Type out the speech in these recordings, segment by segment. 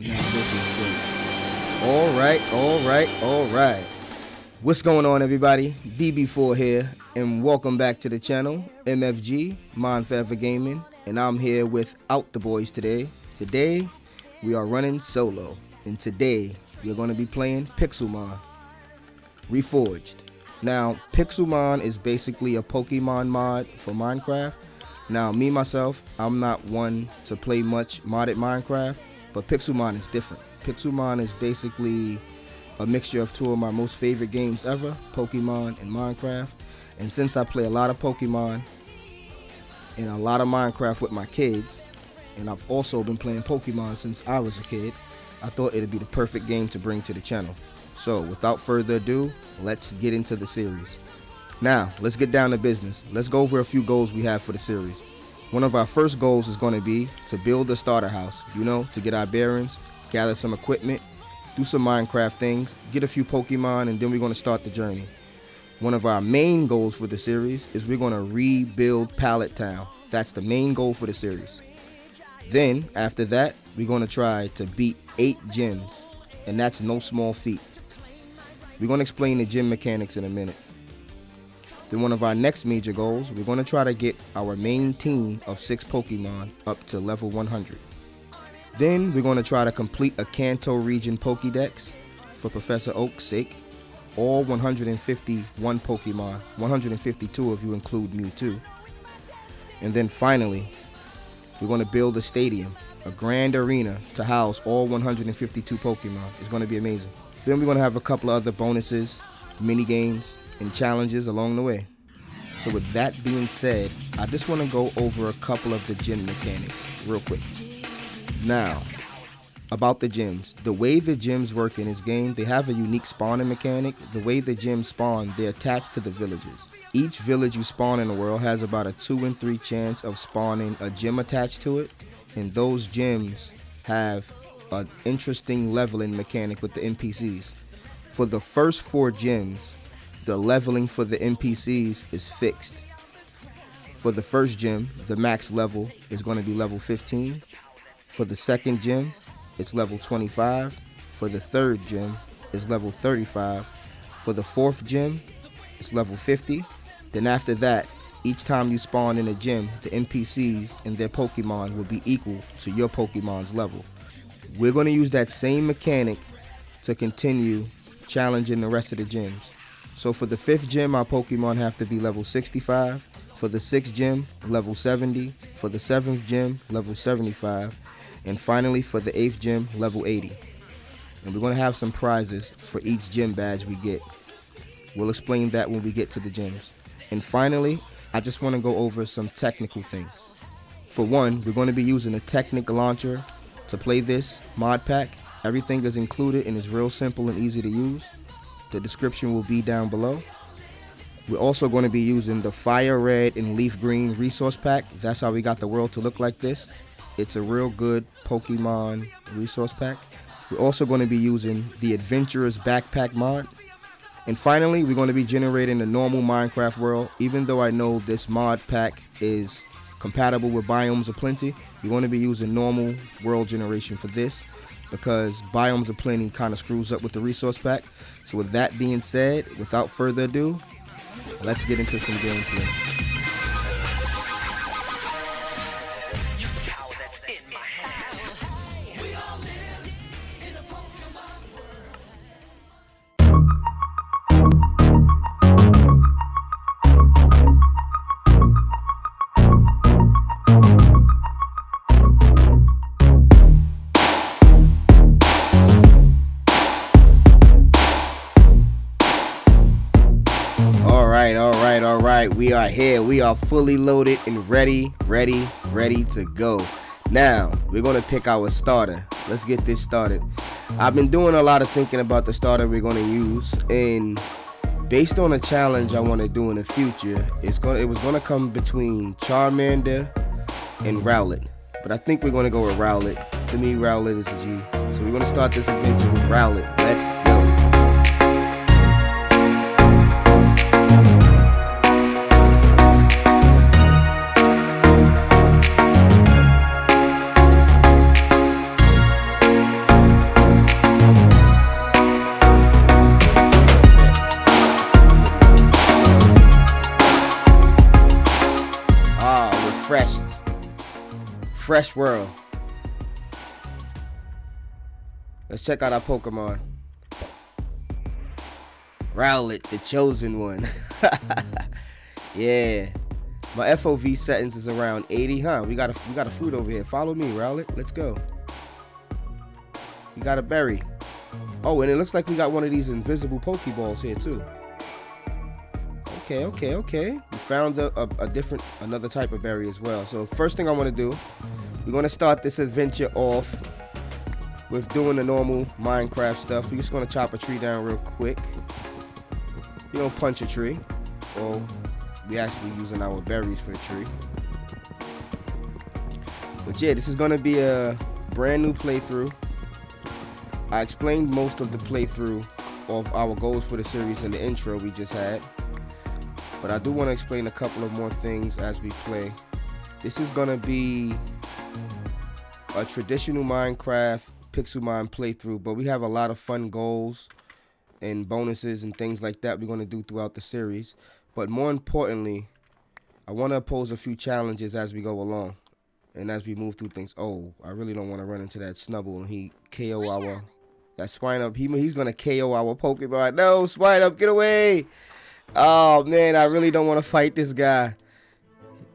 Now this is good. All right. What's going on, everybody? DB4 here, and welcome back to the channel, MFG, Mind Forever Gaming, and I'm here without the boys today. Today, we are running solo, and today, we're going to be playing PIXELMON Reforged. Now, PIXELMON is basically a Pokemon mod for Minecraft. Now, me, myself, I'm not one to play much modded Minecraft, but PIXELMON is different. PIXELMON is basically a mixture of two of my most favorite games ever, Pokemon and Minecraft. And since I play a lot of Pokemon and a lot of Minecraft with my kids, and I've also been playing Pokemon since I was a kid, I thought it'd be the perfect game to bring to the channel. So without further ado, let's get into the series. Now, let's get down to business. Let's go over a few goals we have for the series. One of our first goals is going to be to build a starter house, to get our bearings, gather some equipment, do some Minecraft things, get a few Pokemon, and then we're going to start the journey. One of our main goals for the series is we're going to rebuild PALLET Town. That's the main goal for the series. Then, after that, we're going to try to beat 8 gyms, and that's no small feat. We're going to explain the gym mechanics in a minute. Then one of our next major goals, we're going to try to get our main team of 6 Pokemon up to level 100. Then we're going to try to complete a Kanto region Pokédex for Professor Oak's sake. All 151 Pokemon, 152 if you include Mewtwo. And then finally, we're going to build a stadium, a grand arena to house all 152 Pokemon. It's going to be amazing. Then we're going to have a couple of other bonuses, mini games, and challenges along the way. So with that being said, I just want to go over a couple of the gym mechanics real quick. Now, about the gyms. The way the gyms work in this game, they have a unique spawning mechanic. The way the gyms spawn, they're attached to the villages. Each village you spawn in the world has about a 2 in 3 chance of spawning a gym attached to it. And those gyms have an interesting leveling mechanic with the NPCs. For the first 4 gyms, the leveling for the NPCs is fixed. For the first gym, the max level is going to be level 15. For the second gym, it's level 25. For the third gym, it's level 35. For the fourth gym, it's level 50. Then after that, each time you spawn in a gym, the NPCs and their Pokemon will be equal to your Pokemon's level. We're going to use that same mechanic to continue challenging the rest of the gyms. So for the 5th gym, our Pokemon have to be level 65. For the 6th gym, level 70. For the 7th gym, level 75. And finally, for the 8th gym, level 80. And we're going to have some prizes for each gym badge we get. We'll explain that when we get to the gyms. And finally, I just want to go over some technical things. For one, we're going to be using a Technic launcher to play this mod pack. Everything is included and is real simple and easy to use. The description will be down below. We're also going to be using the Fire Red and Leaf Green resource pack. That's how we got the world to look like this. It's a real good Pokemon resource pack. We're also going to be using the Adventurer's Backpack mod. And finally, we're going to be generating the normal Minecraft world. Even though I know this mod pack is compatible with Biomes of Plenty, we're going to be using normal world generation for this because Biomes of Plenty kind of screws up with the resource pack. So with that being said, without further ado, let's get into some gameplay. All right, we are here. We are fully loaded and ready to go. Now, we're going to pick our starter. Let's get this started. I've been doing a lot of thinking about the starter we're going to use, and based on a challenge I want to do in the future, it was going to come between Charmander and Rowlet. But I think we're going to go with Rowlet. To me, Rowlet is a G. So we're going to start this adventure with Rowlet. Let's go. fresh world. Let's check out our Pokemon. Rowlet, the chosen one. Yeah. My FOV settings is around 80, huh? We got a fruit over here. Follow me, Rowlet. Let's go. We got a berry. Oh, and it looks like we got one of these invisible Pokeballs here too. Okay. We found another type of berry as well. So first thing I want to do, we're going to start this adventure off with doing the normal Minecraft stuff. We're just going to chop a tree down real quick. You don't punch a tree. Well, we actually using our berries for the tree. But yeah, this is going to be a brand new playthrough. I explained most of the playthrough of our goals for the series in the intro we just had. But I do want to explain a couple of more things as we play. This is going to be a traditional Minecraft PIXELMON playthrough, but we have a lot of fun goals and bonuses and things like that we're going to do throughout the series. But more importantly, I want to pose a few challenges as we go along and as we move through things. Oh, I really don't want to run into that Snubble and he KO our... That Swinub, he's going to KO our Pokemon. No, Swinub, get away! Oh, man, I really don't want to fight this guy.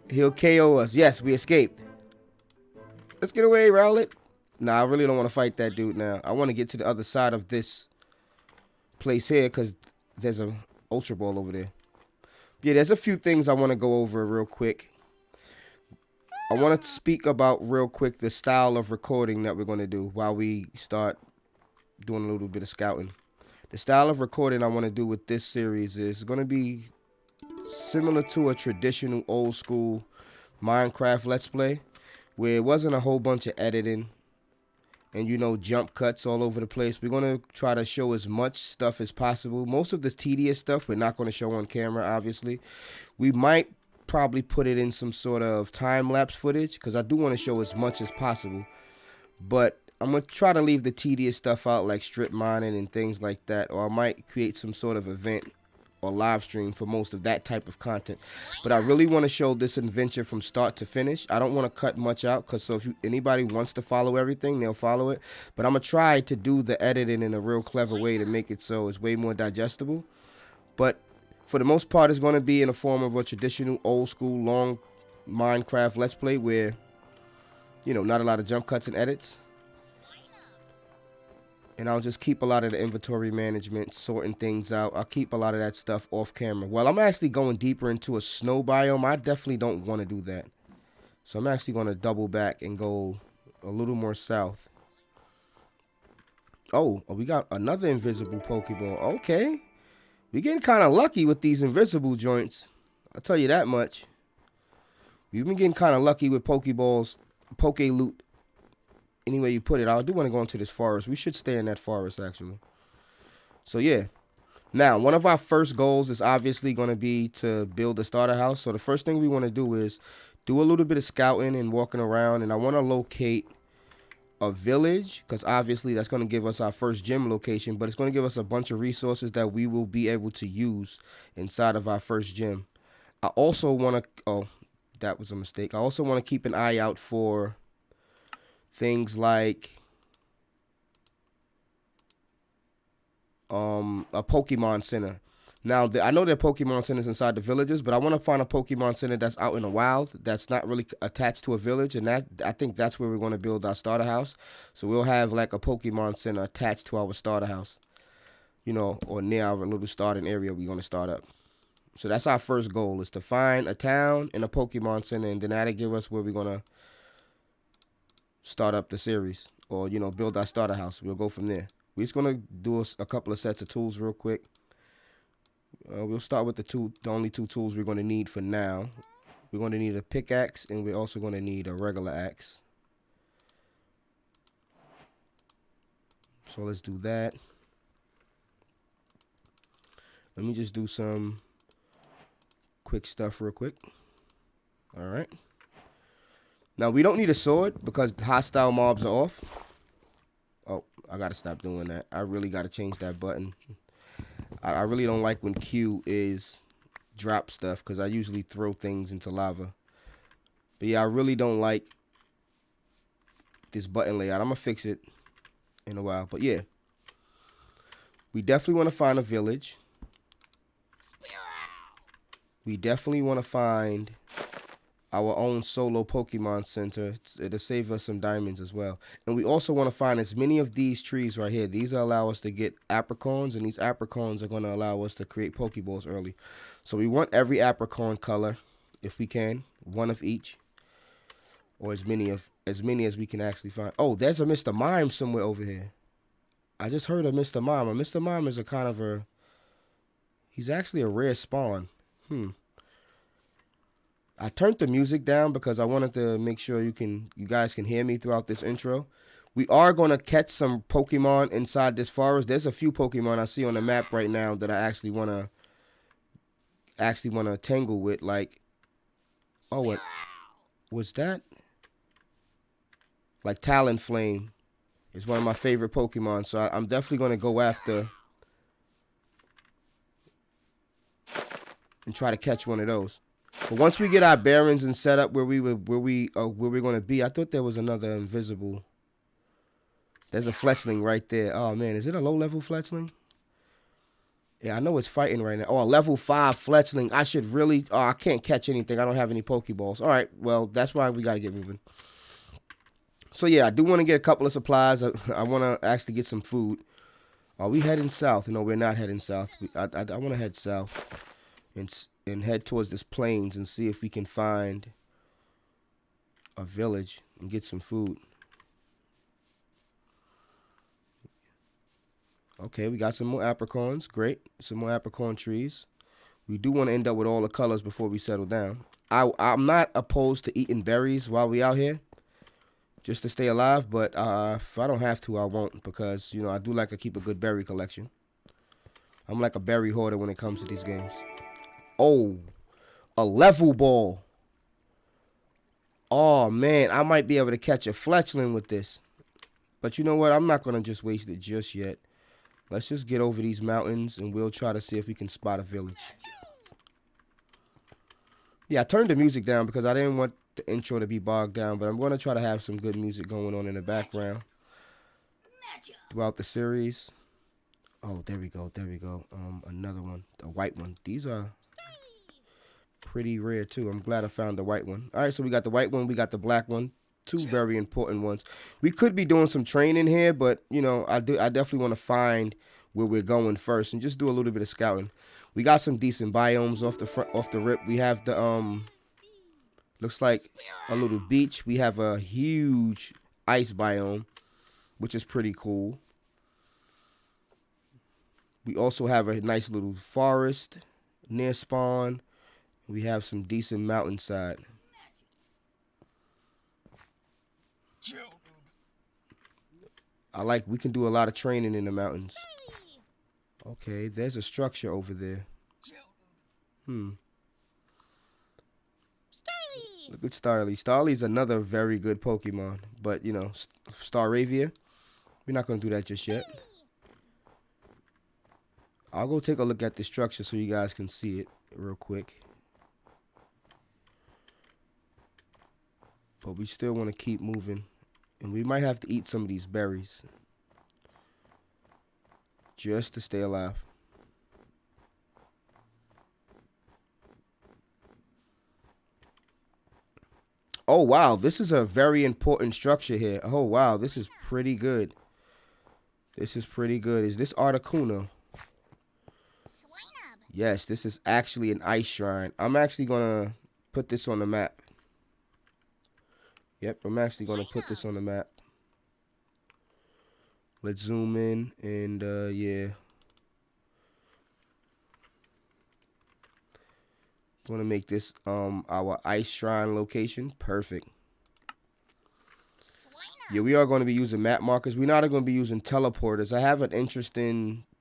He'll KO us. Yes, we escaped. Let's get away, Rowlet. Nah, I really don't want to fight that dude now. I want to get to the other side of this place here because there's a Ultra Ball over there. Yeah, there's a few things I want to go over real quick. I want to speak about real quick the style of recording that we're going to do while we start doing a little bit of scouting. The style of recording I want to do with this series is going to be similar to a traditional old school Minecraft Let's Play, where it wasn't a whole bunch of editing and, you know, jump cuts all over the place. We're going to try to show as much stuff as possible. Most of the tedious stuff we're not going to show on camera, obviously. We might probably put it in some sort of time-lapse footage because I do want to show as much as possible. But I'm going to try to leave the tedious stuff out like strip mining and things like that. Or I might create some sort of event or live stream for most of that type of content. But I really want to show this adventure from start to finish. I don't want to cut much out because if anybody wants to follow everything, they'll follow it. But I'm going to try to do the editing in a real clever way to make it so it's way more digestible. But for the most part, it's going to be in the form of a traditional old school long Minecraft Let's Play where, you know, not a lot of jump cuts and edits. And I'll just keep a lot of the inventory management, sorting things out. I'll keep a lot of that stuff off camera. Well, I'm actually going deeper into a snow biome. I definitely don't want to do that. So I'm actually going to double back and go a little more south. Oh, we got another invisible Pokeball. Okay. We're getting kind of lucky with these invisible joints. I'll tell you that much. We've been getting kind of lucky with Pokeballs, Poke Loot. Any way you put it, I do want to go into this forest. We should stay in that forest, actually. So, yeah. Now, one of our first goals is obviously going to be to build a starter house. So, the first thing we want to do is do a little bit of scouting and walking around. And I want to locate a village because, obviously, that's going to give us our first gym location. But it's going to give us a bunch of resources that we will be able to use inside of our first gym. I also want to... Oh, that was a mistake. I also want to keep an eye out for things like a Pokemon Center. Now, I know there are Pokemon Centers inside the villages, but I want to find a Pokemon Center that's out in the wild, that's not really attached to a village, and that I think that's where we're going to build our starter house. So we'll have like a Pokemon Center attached to our starter house, you know, or near our little starting area we're going to start up. So that's our first goal, is to find a town and a Pokemon Center, and then that'll give us where we're going to start up the series, or, you know, build our starter house. We'll go from there. We're just going to do a couple of sets of tools real quick. We'll start with the only two tools we're going to need for now. We're going to need a pickaxe, and we're also going to need a regular axe. So let's do that. Let me just do some quick stuff real quick. All right. Now, we don't need a sword because hostile mobs are off. Oh, I got to stop doing that. I really got to change that button. I really don't like when Q is drop stuff because I usually throw things into lava. But yeah, I really don't like this button layout. I'm gonna fix it in a while, but yeah, we definitely want to find a village. We definitely want to find our own solo Pokemon Center. It'll save us some diamonds as well. And we also want to find as many of these trees right here. These will allow us to get apricorns, and these apricorns are going to allow us to create Pokeballs early. So we want every apricorn color, if we can, one of each, or as many as we can actually find. Oh, there's a Mr. Mime somewhere over here. I just heard of Mr. Mime. Mr. Mime is a kind of a... He's actually a rare spawn. I turned the music down because I wanted to make sure you guys can hear me throughout this intro. We are going to catch some Pokemon inside this forest. There's a few Pokemon I see on the map right now that I actually want to tangle with. Like, oh, what was that? Like Talonflame is one of my favorite Pokemon, so I'm definitely going to go after and try to catch one of those. But once we get our bearings and set up where we're going to be, I thought there was another invisible. There's a Fletchling right there. Oh man, is it a low-level Fletchling? Yeah, I know it's fighting right now. Oh, a level 5 Fletchling. I should really. Oh, I can't catch anything. I don't have any Pokeballs. All right, well that's why we got to get moving. So yeah, I do want to get a couple of supplies. I want to actually get some food. Are we heading south? No, we're not heading south. I want to head south and head towards this plains and see if we can find a village and get some food. Okay, we got some more apricorns. Great. Some more apricorn trees. We do want to end up with all the colors before we settle down. I'm not opposed to eating berries while we out here, just to stay alive, but if I don't have to, I won't, because, you know, I do like to keep a good berry collection. I'm like a berry hoarder when it comes to these games. Oh, a level ball. Oh, man, I might be able to catch a Fletchling with this. But you know what? I'm not going to just waste it just yet. Let's just get over these mountains, and we'll try to see if we can spot a village. Yeah, I turned the music down because I didn't want the intro to be bogged down, but I'm going to try to have some good music going on in the background throughout the series. Oh, there we go. There we go. Another one, a white one. These are pretty rare too. I'm glad I found the white one. All right, so we got the white one, we got the black one. Two very important ones. We could be doing some training here, but you know, I definitely want to find where we're going first and just do a little bit of scouting. We got some decent biomes off the rip. We have the looks like a little beach. We have a huge ice biome, which is pretty cool. We also have a nice little forest near spawn. We have some decent mountainside. We can do a lot of training in the mountains. Okay, there's a structure over there. Look at Starly. Starly's another very good Pokemon. But, you know, Staravia, we're not going to do that just yet. I'll go take a look at the structure so you guys can see it real quick. But we still want to keep moving. And we might have to eat some of these berries just to stay alive. Oh, wow. This is a very important structure here. Oh, wow. This is pretty good. This is pretty good. Is this Articuno? Yes, this is actually an ice shrine. I'm actually going to put this on the map. Yep, I'm actually going to put this on the map. Let's zoom in and, yeah. Want to make this our ice shrine location. Perfect. Yeah, we are going to be using map markers. We're not going to be using teleporters. I have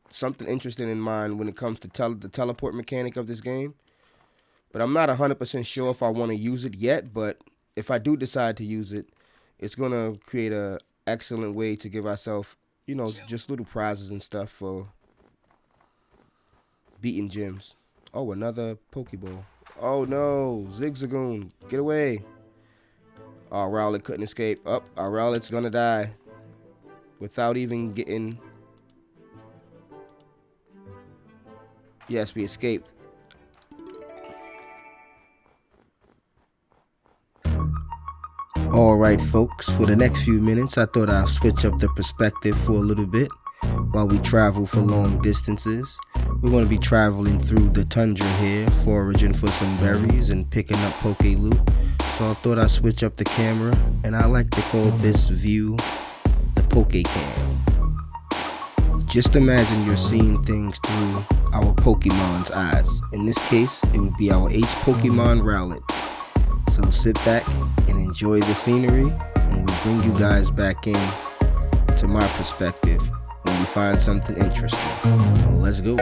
something interesting in mind when it comes to the teleport mechanic of this game. But I'm not 100% sure if I want to use it yet. But if I do decide to use it, it's going to create a excellent way to give ourselves, you know, just little prizes and stuff for beating gyms. Oh, another Pokeball. Oh no, Zigzagoon, get away. Our Rowlet couldn't escape. Oh, our Rowlet's gonna die without even getting... Yes, we escaped. Alright folks, for the next few minutes I thought I'd switch up the perspective for a little bit while we travel for long distances. We're going to be traveling through the tundra here, foraging for some berries and picking up Poke Loot. So I thought I'd switch up the camera, and I like to call this view the Poke Cam. Just imagine you're seeing things through our Pokemon's eyes. In this case, it would be our ace Pokemon Rowlet. So sit back and enjoy the scenery, and we'll bring you guys back in to my perspective when we find something interesting. Let's go.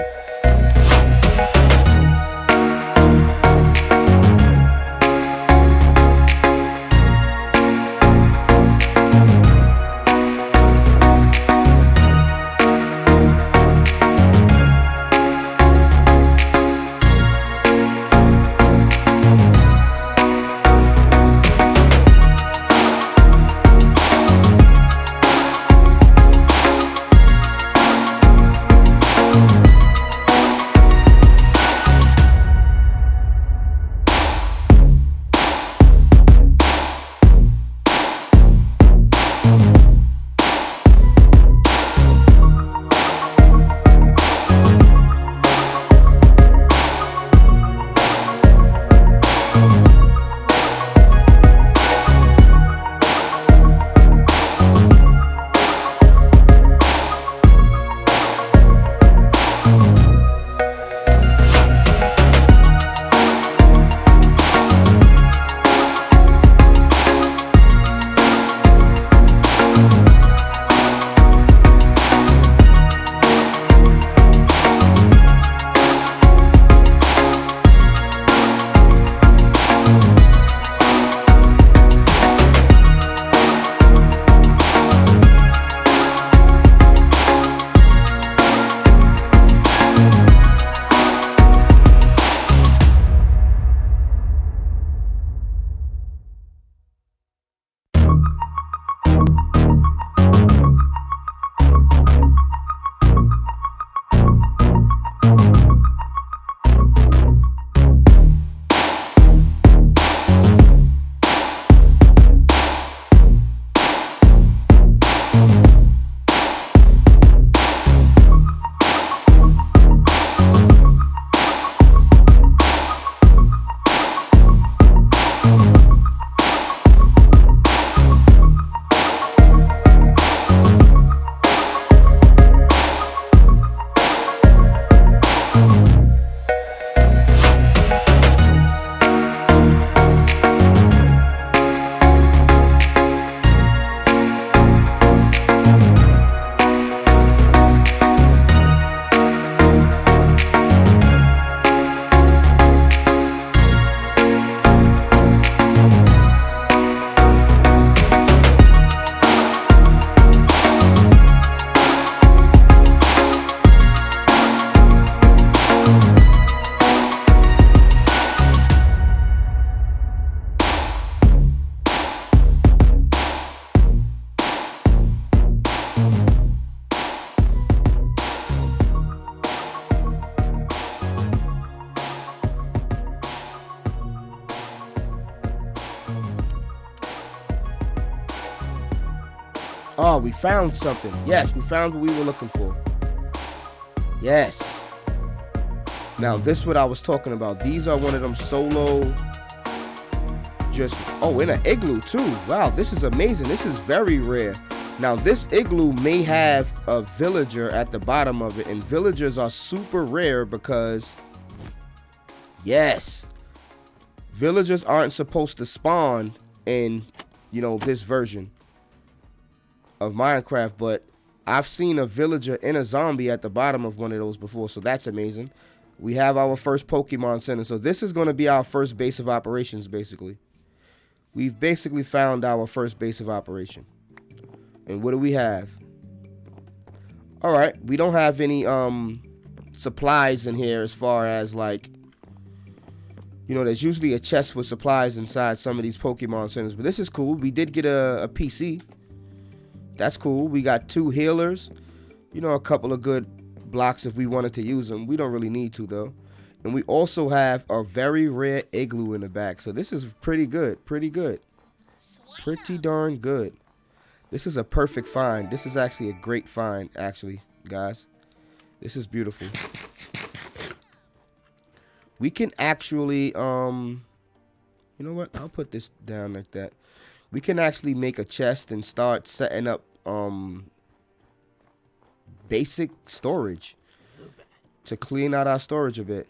Oh, we found something. Yes, we found what we were looking for. Yes. Now, this is what I was talking about. These are one of them solo, oh, in an igloo too. Wow, this is amazing. This is very rare. Now, this igloo may have a villager at the bottom of it, and villagers are super rare because, yes, villagers aren't supposed to spawn in, this version of Minecraft, but I've seen a villager and a zombie at the bottom of one of those before, so that's amazing. We have our first Pokemon Center, so this is going to be our first base of operations, basically. We've basically found our first base of operation. And what do we have? Alright, we don't have any supplies in here as far as like You know, there's usually a chest with supplies inside some of these Pokemon centers, but this is cool. We did get a PC. That's cool. We got 2 healers. You know, a couple of good blocks if we wanted to use them. We don't really need to, though. And we also have a very rare igloo in the back. So this is pretty good. Pretty good. Pretty darn good. This is a perfect find. This is actually a great find, actually, guys. This is beautiful. We can actually, you know what? I'll put this down like that. We can actually make a chest and start setting up, basic storage to clean out our storage a bit.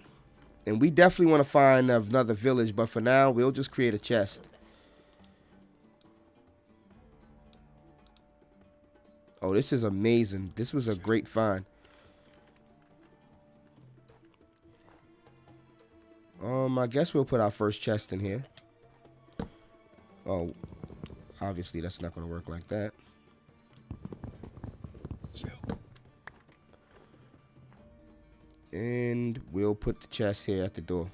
And we definitely want to find another village, but for now, we'll just create a chest. Oh, this is amazing. This was a great find. I guess we'll put our first chest in here. Oh, obviously that's not going to work like that. And we'll put the chest here at the door.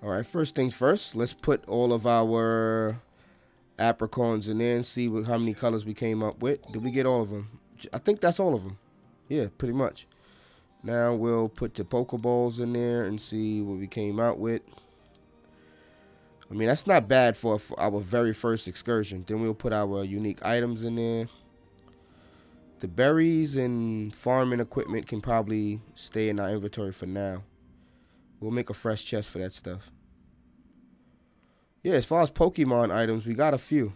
Alright, first things first, let's put all of our apricons in there and see how many colors we came up with. Did we get all of them? I think that's all of them. Yeah, pretty much. Now we'll put the Pokeballs in there and see what we came out with. I mean, that's not bad for our very first excursion. Then we'll put our unique items in there. The berries and farming equipment can probably stay in our inventory for now. We'll make a fresh chest for that stuff. Yeah, as far as Pokemon items, we got a few.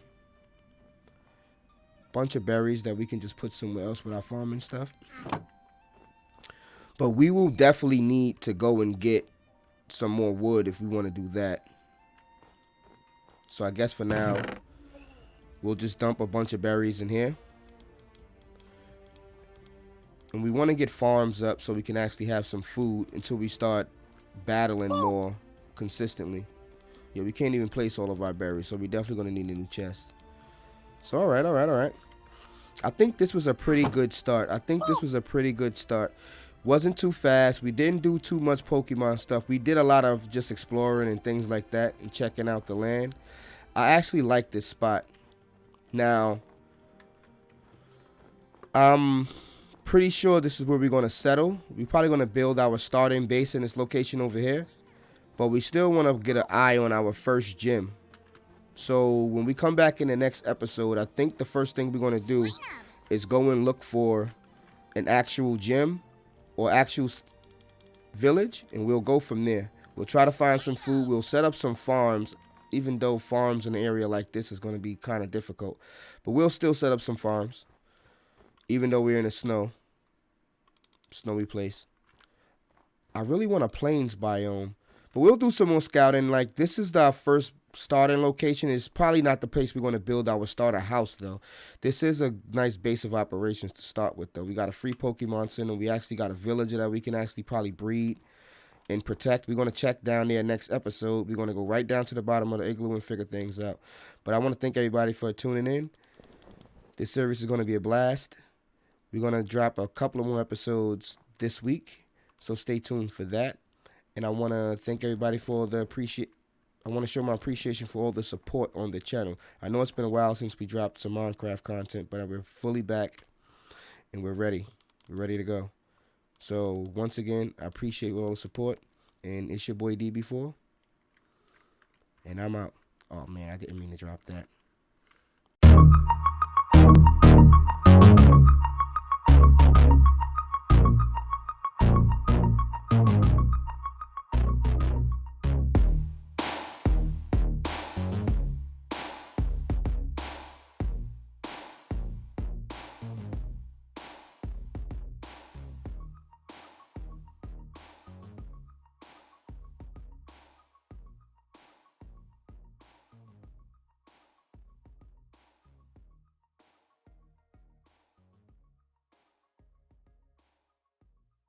Bunch of berries that we can just put somewhere else with our farming stuff. But we will definitely need to go and get some more wood if we want to do that. So I guess for now, we'll just dump a bunch of berries in here. And we want to get farms up so we can actually have some food until we start battling more consistently. Yeah, we can't even place all of our berries, so we're definitely going to need a new chest. So, all right. I think this was a pretty good start. Wasn't too fast. We didn't do too much Pokemon stuff. We did a lot of just exploring and things like that and checking out the land. I actually like this spot. Now, I'm pretty sure this is where we're going to settle. We're probably going to build our starting base in this location over here. But we still want to get an eye on our first gym. So when we come back in the next episode, I think the first thing we're going to do is go and look for an actual gym or actual village, and we'll go from there. We'll try to find some food. We'll set up some farms, even though farms in an area like this is going to be kind of difficult. But we'll still set up some farms, even though we're in a snowy place. I really want a plains biome, but we'll do some more scouting. Like, this is our first starting location. It's probably not the place we're going to build our starter house, though. This is a nice base of operations to start with, though. We got a free Pokemon Center. We actually got a villager that we can actually probably breed and protect. We're going to check down there next episode. We're going to go right down to the bottom of the igloo and figure things out. But I want to thank everybody for tuning in. This series is going to be a blast. We're going to drop a couple of more episodes this week, so stay tuned for that. And I want to thank everybody for I want to show my appreciation for all the support on the channel. I know it's been a while since we dropped some Minecraft content, but we're fully back and we're ready. We're ready to go. So once again, I appreciate all the support, and it's your boy DB4, and I'm out. Oh man, I didn't mean to drop that.